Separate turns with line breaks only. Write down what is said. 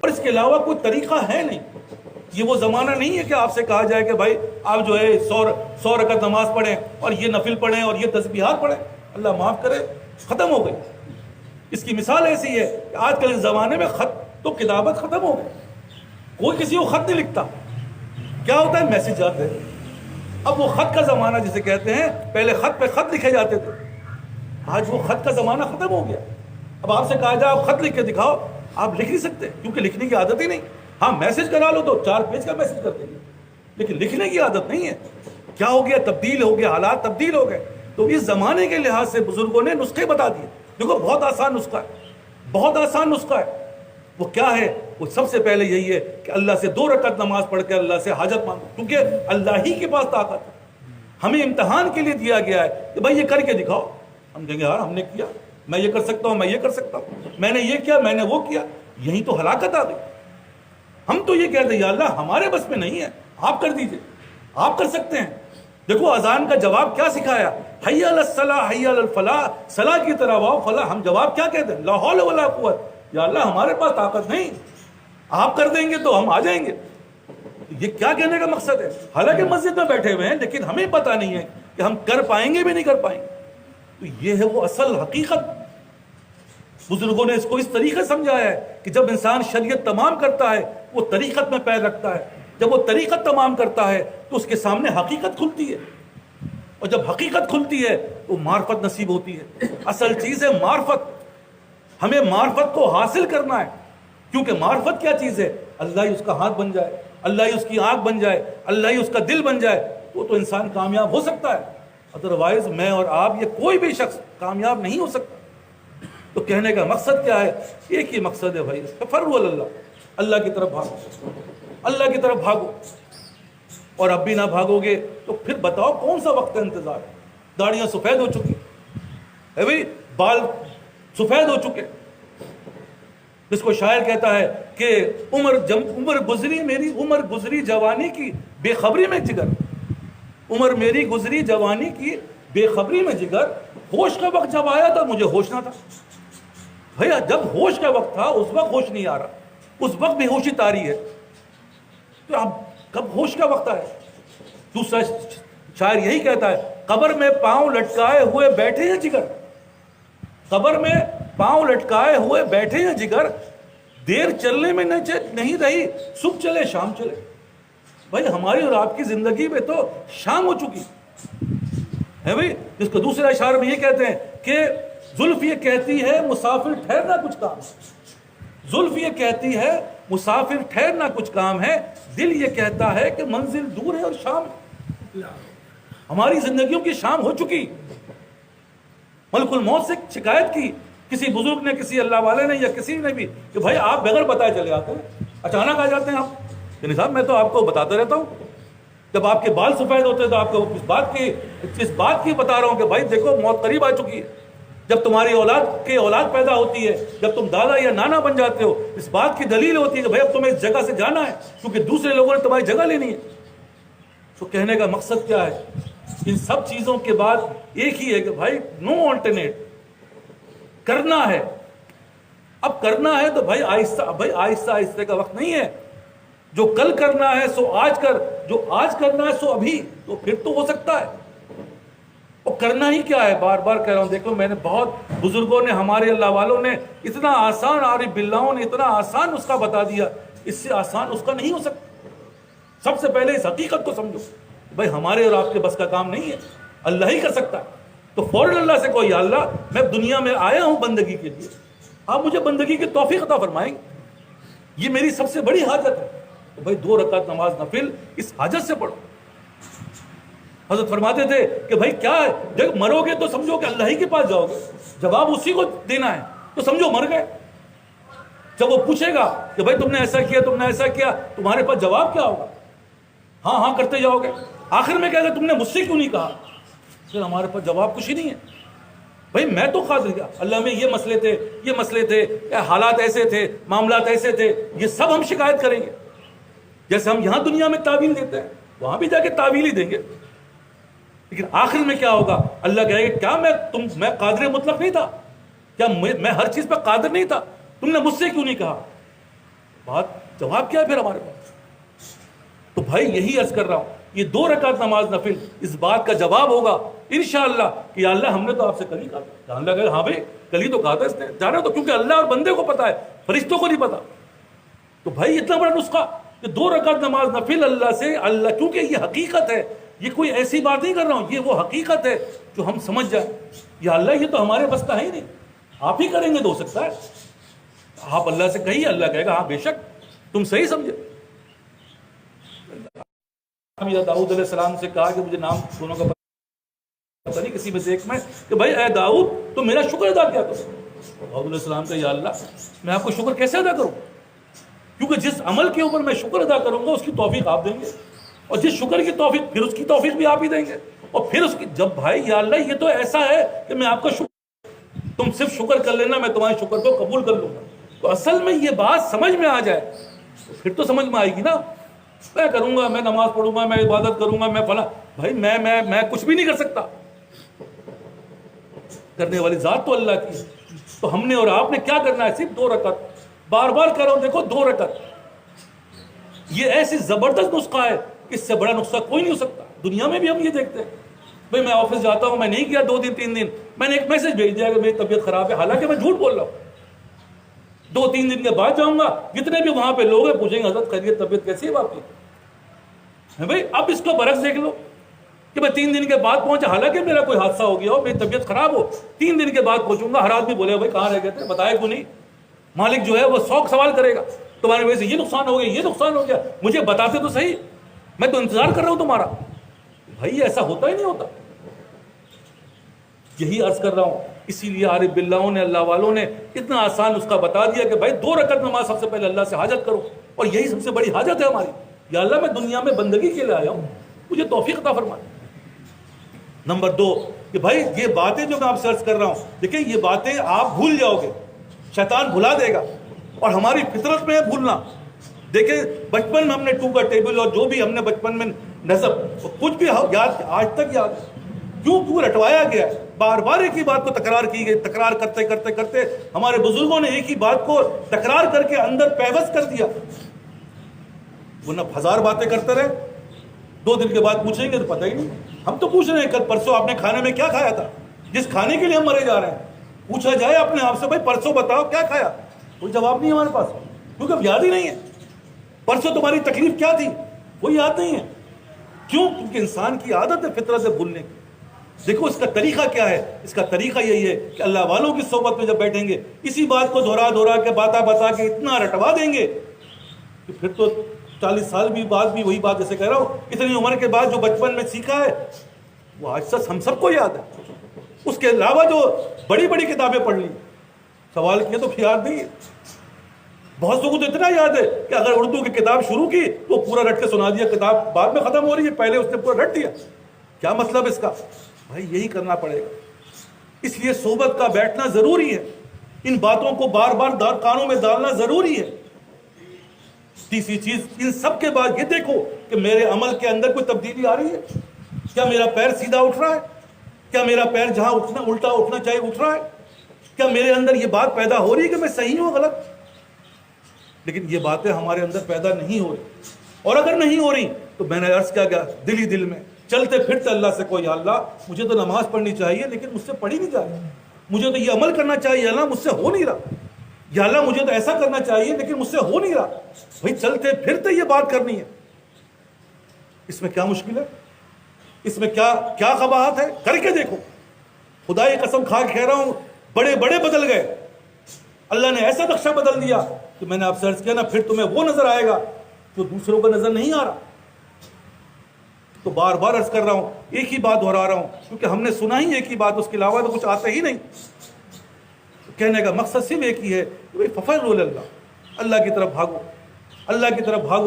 اور اس کے علاوہ کوئی طریقہ ہے نہیں. یہ وہ زمانہ نہیں ہے کہ آپ سے کہا جائے کہ بھائی آپ جو ہے 100 رکعت نماز پڑھیں اور یہ نفل پڑھیں اور یہ تسبیحات پڑھیں. اللہ معاف کرے، ختم ہو گئی. اس کی مثال ایسی ہے کہ آج کل اس زمانے میں خط تو کتابت ختم ہو گئی. کوئی کسی کو خط نہیں لکھتا. کیا ہوتا ہے؟ میسج آتے ہیں. اب وہ خط کا زمانہ جسے کہتے ہیں، پہلے خط پہ خط لکھے جاتے تھے، آج وہ خط کا زمانہ ختم ہو گیا. اب آپ سے کہا جائے آپ خط لکھ کے دکھاؤ، آپ لکھ نہیں سکتے کیونکہ لکھنے کی عادت ہی نہیں. ہاں میسج کرا لو تو 4 پیج کا میسج کر دیں گے، لیکن لکھنے کی عادت نہیں ہے. کیا ہو گیا؟ تبدیل ہو گیا، حالات تبدیل ہو گئے. تو اس زمانے کے لحاظ سے بزرگوں نے نسخے بتا دیے. دیکھو بہت آسان نسخہ ہے، بہت آسان نسخہ ہے. وہ کیا ہے؟ وہ سب سے پہلے یہی ہے کہ اللہ سے 2 رکعت نماز پڑھ کے اللہ سے حاجت مانگو، کیونکہ اللہ ہی کے پاس طاقت ہے. ہمیں امتحان کے لیے دیا گیا ہے کہ بھائی یہ کر کے دکھاؤ. ہم کہیں گے یار ہم نے کیا، میں یہ کر سکتا ہوں، میں یہ کر سکتا ہوں، میں نے یہ کیا، میں نے وہ کیا. یہی تو ہلاکت آ گئی. ہم تو یہ کہتے ہیں یا اللہ ہمارے بس میں نہیں ہے، آپ کر دیجئے، آپ کر سکتے ہیں. دیکھو اذان کا جواب کیا سکھایا، حی علی الصلاح حی علی الفلاح، صلاح کی طرف آؤ فلاح. ہم جواب کیا کہتے ہیں؟ لا حول ولا قوت، یا اللہ ہمارے پاس طاقت نہیں، آپ کر دیں گے تو ہم آ جائیں گے. یہ کیا کہنے کا مقصد ہے؟ حالانکہ مسجد میں بیٹھے ہوئے ہیں لیکن ہمیں پتہ نہیں ہے کہ ہم کر پائیں گے بھی نہیں کر پائیں گے. تو یہ ہے وہ اصل حقیقت. بزرگوں نے اس کو اس طریقے سمجھایا ہے کہ جب انسان شریعت تمام کرتا ہے وہ طریقت میں پیر رکھتا ہے. جب وہ طریقت تمام کرتا ہے تو اس کے سامنے حقیقت کھلتی ہے، اور جب حقیقت کھلتی ہے تو معرفت نصیب ہوتی ہے. اصل چیز ہے معرفت. ہمیں معرفت کو حاصل کرنا ہے، کیونکہ معرفت کیا چیز ہے؟ اللہ ہی اس کا ہاتھ بن جائے، اللہ ہی اس کی آنکھ بن جائے، اللہ ہی اس کا دل بن جائے، وہ تو انسان کامیاب ہو سکتا ہے. ادروائز میں اور آپ، یہ کوئی بھی شخص کامیاب نہیں ہو سکتا. تو کہنے کا مقصد کیا ہے؟ ایک ہی مقصد ہے بھائی، فروا اللہ، اللہ کی طرف بھاگو، اللہ کی طرف بھاگو. اور اب بھی نہ بھاگو گے تو پھر بتاؤ کون سا وقت کا انتظار ہے؟ داڑیاں سفید ہو چکی ہے بھائی، بال سفید ہو چکے. جس کو شاعر کہتا ہے کہ عمر گزری میری، عمر گزری جوانی کی بے خبری میں جگر، عمر میری گزری جوانی کی بے خبری میں جگر، ہوش کا وقت جب آیا تھا مجھے ہوش نہ تھا. بھیا جب ہوش کا وقت تھا اس وقت ہوش نہیں آ رہا، اس وقت بے ہوشی طاری ہے. تو اب کب ہوش کا وقت آئے؟ دوسرا شاعر یہی کہتا ہے، قبر میں پاؤں لٹکائے ہوئے بیٹھے ہیں جگر، قبر میں پاؤں لٹکائے ہوئے بیٹھے ہیں جگر، دیر چلنے میں نہیں رہی، صبح چلے شام چلے. بھائی ہماری اور آپ کی زندگی میں تو شام ہو چکی ہے بھائی. جس کو دوسرا اشعار میں یہ کہتے ہیں کہ زلف یہ کہتی ہے مسافر ٹھہرنا کچھ کام، زلف یہ کہتی ہے مسافر ٹھہرنا کچھ کام ہے، دل یہ کہتا ہے کہ منزل دور ہے اور شام ہے. ہماری زندگیوں کی شام ہو چکی. ملک الموت سے شکایت کی کسی بزرگ نے، کسی اللہ والے نے، یا کسی نے بھی، کہ بھائی آپ بغیر بتائے چلے آتے ہیں، اچانک آ جاتے ہیں آپ. یعنی صاحب میں تو آپ کو بتاتا رہتا ہوں، جب آپ کے بال سفید ہوتے ہیں تو آپ کو اس بات کی بتا رہا ہوں کہ بھائی دیکھو موت قریب آ چکی ہے. جب تمہاری اولاد پیدا ہوتی ہے، جب تم دادا یا نانا بن جاتے ہو، اس بات کی دلیل ہوتی ہے کہ بھائی اب تمہیں اس جگہ سے جانا ہے کیونکہ دوسرے لوگوں نے تمہاری جگہ لینی ہے. تو کہنے کا مقصد کیا ہے؟ ان سب چیزوں کے بعد ایک ہی ہے کہ بھائی نو آلٹرنیٹ، کرنا ہے. اب کرنا ہے تو بھائی آہستہ آہستہ کا وقت نہیں ہے. جو کل کرنا ہے سو آج کر، جو آج کرنا ہے سو ابھی. تو پھر تو ہو سکتا ہے. اور کرنا ہی کیا ہے؟ بار بار کہہ رہا ہوں، دیکھو میں نے بہت بزرگوں نے، ہمارے اللہ والوں نے اتنا آسان، عارف باللہوں نے اتنا آسان اس کا بتا دیا، اس سے آسان اس کا نہیں ہو سکتا. سب سے پہلے اس حقیقت کو سمجھو، بھائی ہمارے اور آپ کے بس کا کام نہیں ہے، اللہ ہی کر سکتا ہے. تو فوراً اللہ سے کہو، یا اللہ میں دنیا میں آیا ہوں بندگی کے لیے، آپ مجھے بندگی کی توفیق عطا فرمائیں گے، یہ میری سب سے بڑی حاجت ہے. تو بھائی 2 رکعت نماز نفل اس حاجت سے پڑھو. حضرت فرماتے تھے کہ بھائی کیا ہے، جب مرو گے تو سمجھو کہ اللہ ہی کے پاس جاؤ گے، جواب اسی کو دینا ہے، تو سمجھو مر گئے. جب وہ پوچھے گا کہ بھائی تم نے ایسا کیا، تم نے ایسا کیا، تمہارے پاس جواب کیا ہوگا؟ ہاں ہاں کرتے جاؤ گے. آخر میں کہا کہ تم نے مجھ سے کیوں نہیں کہا؟ پھر ہمارے پاس جواب کچھ ہی نہیں ہے. بھائی میں تو قادر کیا، اللہ میں یہ مسئلے تھے، حالات ایسے تھے، معاملات ایسے تھے، یہ سب ہم شکایت کریں گے. جیسے ہم یہاں دنیا میں تعویل دیتے ہیں وہاں بھی جا کے تعویل ہی دیں گے. لیکن آخر میں کیا ہوگا؟ اللہ کہے گا کیا میں قادر مطلق نہیں تھا؟ کیا میں ہر چیز پہ قادر نہیں تھا؟ تم نے مجھ سے کیوں نہیں کہا؟ بات جواب کیا ہے پھر ہمارے پاس؟ تو بھائی یہی عرض کر رہا ہوں، یہ 2 رکعت نماز نفل اس بات کا جواب ہوگا انشاءاللہ کہ یا اللہ ہم نے تو آپ سے کل ہی کہا تھا۔ اللہ کہے ہاں بھائی کل ہی تو کہا تھا اس نے، جانا تو کیونکہ اللہ اور بندے کو پتا ہے، فرشتوں کو نہیں پتا۔ تو بھائی اتنا بڑا نسخہ کہ 2 رکعت نماز نفل اللہ سے، اللہ کیونکہ یہ حقیقت ہے، یہ کوئی ایسی بات نہیں کر رہا ہوں، یہ وہ حقیقت ہے جو ہم سمجھ جائیں یا اللہ یہ تو ہمارے بس کا ہے ہی نہیں، آپ ہی کریں گے تو ہو سکتا ہے۔ آپ اللہ سے کہیے، اللہ کہے گا ہاں بے شک تم صحیح سمجھے۔ داؤد علیہ السلام سے کہا کہ مجھے نام دونوں کا پتہ نہیں، کسی میں سے ایک میں کہ بھائی اے داؤد تو میرا شکر ادا کیا کرو۔ داؤد علیہ السلام کا یا اللہ میں آپ کو شکر کیسے ادا کروں، کیونکہ جس عمل کے اوپر میں شکر ادا کروں گا اس کی توفیق آپ دیں گے، اور جس شکر کی توفیق پھر اس کی توفیق بھی آپ ہی دیں گے، اور پھر اس کی جب بھائی یا اللہ یہ تو ایسا ہے کہ میں آپ کا شکر، تم صرف شکر کر لینا میں تمہارے شکر کو قبول کر لوں گا۔ تو اصل میں یہ بات سمجھ میں آ جائے تو پھر تو سمجھ میں آئے گی نا، میں کروں گا، میں نماز پڑھوں گا، میں عبادت کروں گا، میں فلاں، بھائی میں کچھ بھی نہیں کر سکتا، کرنے والی ذات تو اللہ کی ہے۔ تو ہم نے اور آپ نے کیا کرنا ہے، صرف 2 رکعت، بار بار کر رہا ہوں دیکھو 2 رکعت، یہ ایسی زبردست نسخہ ہے کہ اس سے بڑا نسخہ کوئی نہیں ہو سکتا۔ دنیا میں بھی ہم یہ دیکھتے ہیں، بھائی میں آفس جاتا ہوں، میں نہیں کیا 2 دن 3 دن، میں نے ایک میسج بھیج دیا کہ میری طبیعت خراب ہے، حالانکہ میں جھوٹ بول رہا ہوں، 2-3 دن کے بعد جاؤں گا، جتنے بھی وہاں پہ لوگ ہیں پوچھیں گے حضرت خیریت طبیعت کیسی ہے آپ کی، بھائی اب اس کو برعکس دیکھ لو کہ میں 3 دن کے بعد پہنچا، حالانکہ میرا کوئی حادثہ ہو گیا ہو، میری طبیعت خراب ہو، 3 دن کے بعد پہنچوں گا، ہر آدمی بولے بھائی کہاں رہ گئے تھے، بتائے کیوں نہیں، مالک جو ہے وہ 100 سوال کرے گا تمہاری وجہ سے، یہ نقصان ہو گیا، یہ نقصان ہو گیا، مجھے بتاتے تو صحیح، میں تو انتظار کر رہا ہوں تمہارا۔ بھائی ایسا ہوتا ہی نہیں ہوتا، یہی عرض کر رہا ہوں، اسی لیے عارف باللہوں نے، اللہ والوں نے اتنا آسان اس کا بتا دیا کہ بھائی 2 رکعت نماز سب سے پہلے اللہ سے حاجت کرو، اور یہی سب سے بڑی حاجت ہے ہماری، یا اللہ میں دنیا میں بندگی کے لیے آیا ہوں، مجھے توفیق عطا فرما۔ نمبر 2 کہ بھائی یہ باتیں جو میں آپ سے عرض کر رہا ہوں، دیکھیں یہ باتیں آپ بھول جاؤ گے، شیطان بھلا دے گا، اور ہماری فطرت میں ہے بھولنا۔ دیکھیں بچپن میں ہم نے 2 کا ٹیبل اور جو بھی ہم نے بچپن میں نصب کچھ بھی یاد، آج تک یاد ہے، کیوں رٹوایا گیا ہے، بار بار ایک ہی بات کو تکرار کی گئی، تکرار کرتے کرتے کرتے ہمارے بزرگوں نے ایک ہی بات کو تکرار کر کے اندر پیوست کر دیا، ورنہ 1000 باتیں کرتے رہے، 2 دن کے بعد پوچھیں گے تو پتہ ہی نہیں۔ ہم تو پوچھ رہے ہیں کل پرسوں آپ نے کھانے میں کیا کھایا تھا، جس کھانے کے لیے ہم مرے جا رہے ہیں، پوچھا جائے اپنے آپ سے بھائی پرسوں بتاؤ کیا کھایا، کوئی جواب نہیں ہمارے پاس، کیونکہ اب یاد ہی نہیں ہے۔ پرسوں تمہاری تکلیف کیا تھی وہ یاد نہیں ہے، کیوں؟ کیونکہ انسان کی عادت ہے فطرت سے بھولنے کی۔ دیکھو اس کا طریقہ کیا ہے، اس کا طریقہ یہی ہے کہ اللہ والوں کی صحبت میں جب بیٹھیں گے اسی بات کو دہرا کے بتا کے اتنا رٹوا دیں گے کہ پھر تو 40 سال بھی بعد بھی وہی بات، جیسے کہہ رہا ہوں اتنی عمر کے بعد جو بچپن میں سیکھا ہے وہ آج تک ہم سب کو یاد ہے، اس کے علاوہ جو بڑی بڑی کتابیں پڑھ لی، سوال کیے تو پھر یاد نہیں ہے۔ بہت لوگوں کو تو اتنا یاد ہے کہ اگر اردو کی کتاب شروع کی تو پورا رٹ کے سنا دیا، کتاب بعد میں ختم ہو رہی ہے، پہلے اس نے پورا رٹ دیا، کیا مطلب اس کا؟ بھائی یہی کرنا پڑے گا، اس لیے صحبت کا بیٹھنا ضروری ہے، ان باتوں کو بار بار کانوں میں ڈالنا ضروری ہے۔ تیسری چیز، ان سب کے بعد یہ دیکھو کہ میرے عمل کے اندر کوئی تبدیلی آ رہی ہے، کیا میرا پیر سیدھا اٹھ رہا ہے، کیا میرا پیر جہاں الٹا اٹھنا چاہیے اٹھ رہا ہے، کیا میرے اندر یہ بات پیدا ہو رہی ہے کہ میں صحیح ہوں غلط؟ لیکن یہ باتیں ہمارے اندر پیدا نہیں ہو رہی، اور اگر نہیں ہو رہی تو میں نے عرض کیا گیا دل ہی دل میں چلتے پھرتے اللہ سے کوئی، یا اللہ مجھے تو نماز پڑھنی چاہیے لیکن مجھ سے پڑھی نہیں جا رہی، مجھے تو یہ عمل کرنا چاہیے اللہ مجھ سے ہو نہیں رہا، یا اللہ مجھے تو ایسا کرنا چاہیے لیکن مجھ سے ہو نہیں رہا۔ بھائی چلتے پھرتے یہ بات کرنی ہے، اس میں کیا مشکل ہے، اس میں کیا قباحت ہے؟ کر کے دیکھو، خدا کی قسم کھا کے کہہ رہا ہوں، بڑے بڑے بدل گئے، اللہ نے ایسا نقشہ بدل دیا کہ میں نے آپ سے عرض کیا نا، پھر تمہیں وہ نظر آئے گا جو دوسروں کو نظر نہیں آ رہا۔ تو بار بار عرض کر رہا ہوں، ایک ہی بات دہرا رہا ہوں کیونکہ ہم نے سنا ہی ایک ہی بات، اس کے علاوہ تو کچھ آتا ہی نہیں۔ کہنے کا مقصد صرف ایک ہی ہے کہ ففروا الی اللہ، اللہ کی طرف بھاگو، اللہ کی طرف بھاگو۔